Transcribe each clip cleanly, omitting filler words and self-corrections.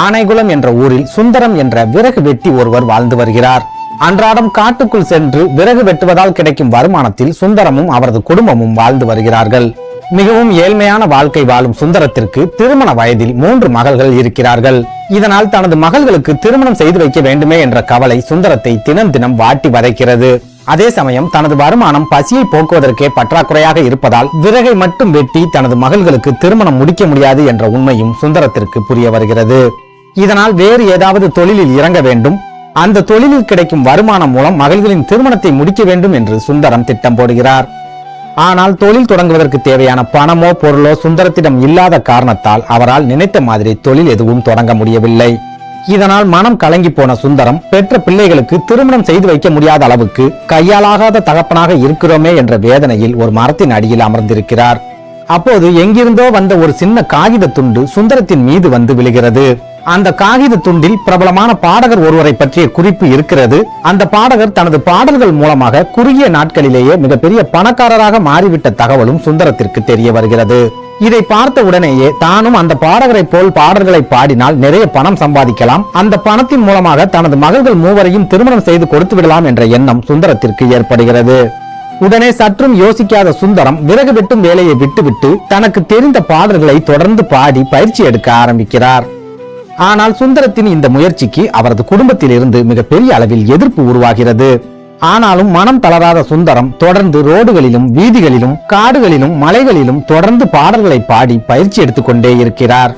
ஆனைகுளம் என்ற ஊரில் சுந்தரம் என்ற விறகு வெட்டி ஒருவர் வாழ்ந்து வருகிறார். அன்றாடம் காட்டுக்குள் சென்று விறகு வெட்டுவதால் கிடைக்கும் வருமானத்தில் சுந்தரமும் அவரது குடும்பமும் வாழ்ந்து வருகிறார்கள். மிகவும் ஏழ்மையான வாழ்க்கை வாழும் சுந்தரத்திற்கு திருமண வயதில் 3 மகள்கள் இருக்கிறார்கள். இதனால் தனது மகள்களுக்கு திருமணம் செய்து வைக்க வேண்டுமே என்ற கவலை சுந்தரத்தை தினம் தினம் வாட்டி வதைக்கிறது. அதே சமயம் தனது வருமானம் பசியை போக்குவதற்கே பற்றாக்குறையாக இருப்பதால் விறகை மட்டும் வெட்டி தனது மகள்களுக்கு திருமணம் முடிக்க முடியாது என்ற உண்மையும் சுந்தரத்திற்கு புரிய வருகிறது. இதனால் வேறு ஏதாவது தொழிலில் இறங்க வேண்டும், அந்த தொழிலில் கிடைக்கும் வருமானம் மூலம் மகள்களின் திருமணத்தை முடிக்க வேண்டும் என்று சுந்தரம் திட்டம் போடுகிறார். ஆனால் தொழில் தொடங்குவதற்கு தேவையான பணமோ பொருளோ சுந்தரத்திடம் இல்லாத காரணத்தால் அவரால் நினைத்த மாதிரி தொழில் எதுவும் தொடங்க முடியவில்லை. இதனால் மனம் கலங்கி போன சுந்தரம் பெற்ற பிள்ளைகளுக்கு திருமணம் செய்து வைக்க முடியாத அளவுக்கு கையாலாகாத தகப்பனாக இருக்கிறோமே என்ற வேதனையில் ஒரு மரத்தின் அடியில் அமர்ந்திருக்கிறார். அப்போது எங்கிருந்தோ வந்த ஒரு சின்ன காகித துண்டு சுந்தரத்தின் மீது வந்து விழுகிறது. அந்த காகித துண்டில் பிரபலமான பாடகர் ஒருவரை பற்றிய குறிப்பு இருக்கிறது. அந்த பாடகர் தனது பாடல்கள் மூலமாக குறுகிய நாட்களிலேயே மிகப்பெரிய பணக்காரராக மாறிவிட்ட தகவலும் சுந்தரத்திற்கு தெரிய வருகிறது. இதை பார்த்த உடனேயே தானும் அந்த பாடகரை போல் பாடல்களை பாடினால் நிறைய பணம் சம்பாதிக்கலாம், அந்த பணத்தின் மூலமாக தனது மகள்கள் 3 திருமணம் செய்து கொடுத்து விடலாம் என்ற எண்ணம் சுந்தரத்திற்கு ஏற்படுகிறது. உடனே சற்றும் யோசிக்காத சுந்தரம் விறகு வெட்டும் வேலையை விட்டுவிட்டு தனக்கு தெரிந்த பாடல்களை தொடர்ந்து பாடி பயிற்சி எடுக்க ஆரம்பிக்கிறார். ஆனால் சுந்தரத்தின் இந்த முயற்சிக்கு அவரது குடும்பத்தில் இருந்து மிகப்பெரிய அளவில் எதிர்ப்பு உருவாகிறது. ஆனாலும் மனம் தளராத சுந்தரம் தொடர்ந்து ரோடுகளிலும் வீதிகளிலும் காடுகளிலும் மலைகளிலும் தொடர்ந்து பாடல்களை பாடி பயிற்சி எடுத்துக்கொண்டே இருக்கிறார்.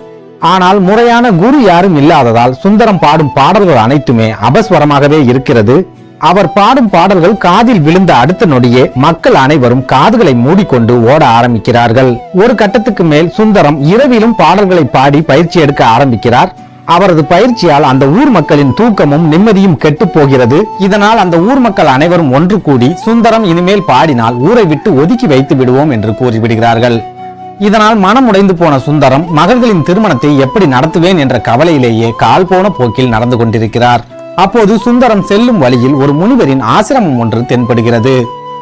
ஆனால் முறையான குரு யாரும் இல்லாததால் சுந்தரம் பாடும் பாடல்கள் அனைத்துமே அபஸ்வரமாகவே இருக்கிறது. அவர் பாடும் பாடல்கள் காதில் விழுந்த அடுத்த நொடியே மக்கள் அனைவரும் காதுகளை மூடிக்கொண்டு ஓட ஆரம்பிக்கிறார்கள். ஒரு கட்டத்துக்கு மேல் சுந்தரம் இரவிலும் பாடல்களை பாடி பயிற்சி எடுக்க ஆரம்பிக்கிறார். அவரது பயிற்சியால் அந்த ஊர் மக்களின் தூக்கமும் நிம்மதியும் கெட்டு போகிறது. இதனால் அந்த ஊர் மக்கள் அனைவரும் ஒன்று கூடி சுந்தரம் இனிமேல் பாடினால் ஊரை விட்டு ஒதுக்கி வைத்து விடுவோம் என்று கூறிவிடுகிறார்கள். இதனால் மனம் உடைந்து போன சுந்தரம் மகள்களின் திருமணத்தை எப்படி நடத்துவேன் என்ற கவலையிலேயே கால் போன போக்கில் நடந்து கொண்டிருக்கிறார். அப்போது சுந்தரம் செல்லும் வழியில் ஒரு முனிவரின் ஆசிரமம் ஒன்று தென்படுகிறது.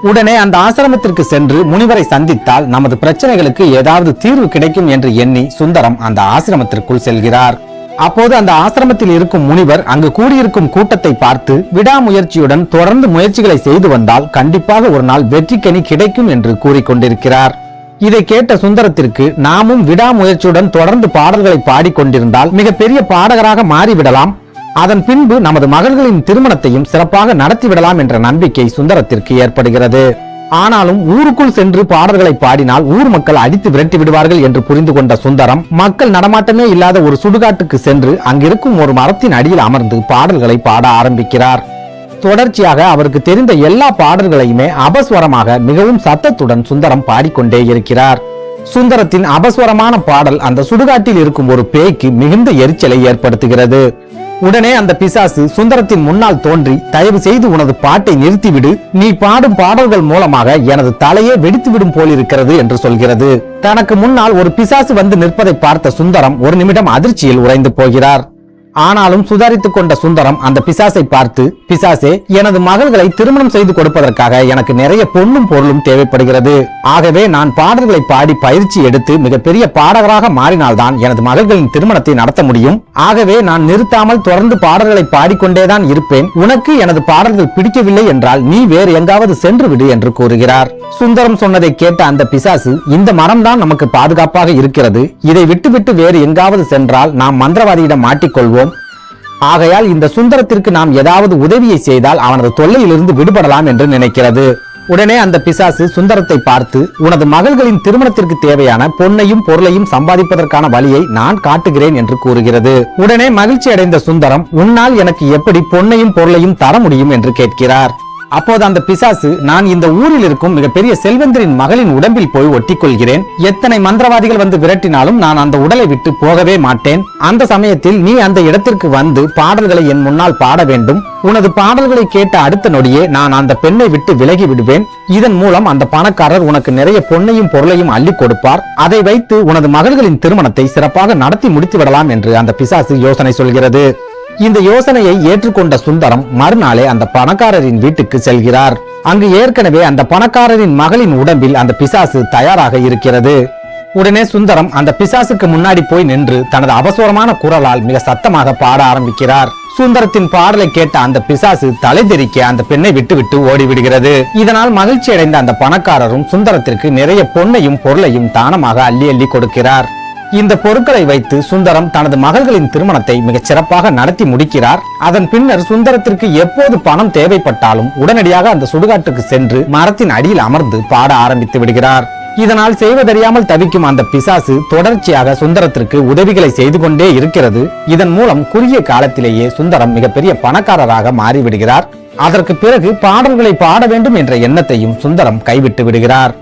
உடனே அந்த ஆசிரமத்திற்கு சென்று முனிவரை சந்தித்தால் நமது பிரச்சனைகளுக்கு ஏதாவது தீர்வு கிடைக்கும் என்று எண்ணி சுந்தரம் அந்த ஆசிரமத்திற்குள் செல்கிறார். அப்போது அந்த ஆசிரமத்தில் இருக்கும் முனிவர் அங்கு கூடியிருக்கும் கூட்டத்தை பார்த்து விடாமுயற்சியுடன் தொடர்ந்து முயற்சிகளை செய்து வந்தால் கண்டிப்பாக ஒரு நாள் வெற்றிக்கனி கிடைக்கும் என்று கூறிக்கொண்டிருக்கிறார். இதை கேட்ட சுந்தரத்திற்கு நாமும் விடாமுயற்சியுடன் தொடர்ந்து பாடல்களை பாடிக்கொண்டிருந்தால் மிகப்பெரிய பாடகராக மாறிவிடலாம், அதன் பின்பு நமது மகள்களின் திருமணத்தையும் சிறப்பாக நடத்திவிடலாம் என்ற நம்பிக்கை சுந்தரத்திற்கு ஏற்படுகிறது. ஆனாலும் ஊருக்குள் சென்று பாடல்களை பாடினால் ஊர் மக்கள் அடித்து விரட்டி விடுவார்கள் என்று புரிந்து கொண்ட சுந்தரம் மக்கள் நடமாட்டமே இல்லாத ஒரு சுடுகாட்டுக்கு சென்று அங்கிருக்கும் ஒரு மரத்தின் அடியில் அமர்ந்து பாடல்களை பாட ஆரம்பிக்கிறார். தொடர்ச்சியாக அவருக்கு தெரிந்த எல்லா பாடல்களையுமே அபஸ்வரமாக மிகவும் சத்தத்துடன் சுந்தரம் பாடிக்கொண்டே இருக்கிறார். சுந்தரத்தின் அபஸ்வரமான பாடல் அந்த சுடுகாட்டில் இருக்கும் ஒரு பேய்க்கு மிகுந்த எரிச்சலை ஏற்படுத்துகிறது. உடனே அந்த பிசாசு சுந்தரத்தின் முன்னால் தோன்றி, தயவு செய்து உனது பாட்டை நிறுத்திவிடு, நீ பாடும் பாடல்கள் மூலமாக எனது தலையே வெடித்துவிடும் போலிருக்கிறது என்று சொல்கிறது. தனக்கு முன்னால் ஒரு பிசாசு வந்து நிற்பதை பார்த்த சுந்தரம் ஒரு நிமிடம் அதிர்ச்சியில் உறைந்து போகிறார். ஆனாலும் சுதாரித்துக் கொண்ட சுந்தரம் அந்த பிசாசை பார்த்து, பிசாசே, எனது மகள்களை திருமணம் செய்து கொடுப்பதற்காக எனக்கு நிறைய பொன்னும் பொருளும் தேவைப்படுகிறது. ஆகவே நான் பாடல்களை பாடி பயிற்சி எடுத்து மிகப்பெரிய பாடகராக மாறினால்தான் எனது மகள்களின் திருமணத்தை நடத்த முடியும். ஆகவே நான் நிறுத்தாமல் தொடர்ந்து பாடல்களை பாடிக்கொண்டேதான் இருப்பேன். உனக்கு எனது பாடல்கள் பிடிக்கவில்லை என்றால் நீ வேறு எங்காவது சென்று விடு என்று கூறுகிறார். சுந்தரம் சொன்னதை கேட்ட அந்த பிசாசு, இந்த மரம்தான் நமக்கு பாதுகாப்பாக இருக்கிறது, இதை விட்டுவிட்டு வேறு எங்காவது சென்றால் நாம் மந்திரவாதியிடம் மாட்டிக்கொள்வோம். ஆகையால் இந்த சுந்தரத்திற்கு நாம் ஏதாவது உதவியை செய்தால் அவனது தொல்லையிலிருந்து விடுபடலாம் என்று நினைக்கிறது. உடனே அந்த பிசாசு சுந்தரத்தை பார்த்து, உனது மகள்களின் திருமணத்திற்கு தேவையான பொன்னையும் பொருளையும் சம்பாதிப்பதற்கான வழியை நான் காட்டுகிறேன் என்று கூறுகிறது. உடனே மகிழ்ச்சி அடைந்த சுந்தரம், உன்னால் எனக்கு எப்படி பொன்னையும் பொருளையும் தர முடியும் என்று கேட்கிறார். அப்போது அந்த பிசாசு, நான் இந்த ஊரில் இருக்கும் மிகப்பெரிய செல்வந்தரின் மகளின் உடம்பில் போய் ஒட்டி கொள்கிறேன். எத்தனை மந்திரவாதிகள் வந்து விரட்டினாலும் நான் அந்த உடலை விட்டு போகவே மாட்டேன். அந்த சமயத்தில் நீ அந்த இடத்திற்கு வந்து பாடல்களை என் முன்னால் பாட வேண்டும். உனது பாடல்களை கேட்ட அடுத்த நொடியே நான் அந்த பெண்ணை விட்டு விலகி விடுவேன். இதன் மூலம் அந்த பணக்காரர் உனக்கு நிறைய பொன்னையும் பொருளையும் அள்ளி கொடுப்பார். அதை வைத்து உனது மகள்களின் திருமணத்தை சிறப்பாக நடத்தி முடித்து விடலாம் என்று அந்த பிசாசு யோசனை சொல்கிறது. இந்த யோசனையை ஏற்றுக்கொண்ட சுந்தரம் மறுநாளே அந்த பணக்காரரின் வீட்டுக்கு செல்கிறார். அங்கு ஏற்கனவே அந்த பணக்காரரின் மகளின் உடம்பில் அந்த பிசாசு தயாராக இருக்கிறது. உடனே சுந்தரம் அந்த பிசாசுக்கு முன்னாடி போய் நின்று தனது அவசரமான குரலால் மிக சத்தமாக பாட ஆரம்பிக்கிறார். சுந்தரத்தின் பாடலை கேட்ட அந்த பிசாசு தலை தெறிக்க அந்த பெண்ணை விட்டு ஓடிவிடுகிறது. இதனால் மகிழ்ச்சி அடைந்த அந்த பணக்காரரும் சுந்தரத்திற்கு நிறைய பொன்னையும் பொருளையும் தானமாக அள்ளி அள்ளி கொடுக்கிறார். இந்த பொருட்களை வைத்து சுந்தரம் தனது மகள்களின் திருமணத்தை மிகச் சிறப்பாக நடத்தி முடிக்கிறார். அதன் பின்னர் சுந்தரத்திற்கு எப்போது பணம் தேவைப்பட்டாலும் உடனடியாக அந்த சுடுகாட்டுக்கு சென்று மரத்தின் அடியில் அமர்ந்து பாட ஆரம்பித்து விடுகிறார். இதனால் செய்வதறியாமல் தவிக்கும் அந்த பிசாசு தொடர்ச்சியாக சுந்தரத்திற்கு உதவிகளை செய்து கொண்டே இருக்கிறது. இதன் மூலம் குறுகிய காலத்திலேயே சுந்தரம் மிகப்பெரிய பணக்காரராக மாறிவிடுகிறார். அதற்கு பிறகு பாடல்களை பாட வேண்டும் என்ற எண்ணத்தையும் சுந்தரம் கைவிட்டு விடுகிறார்.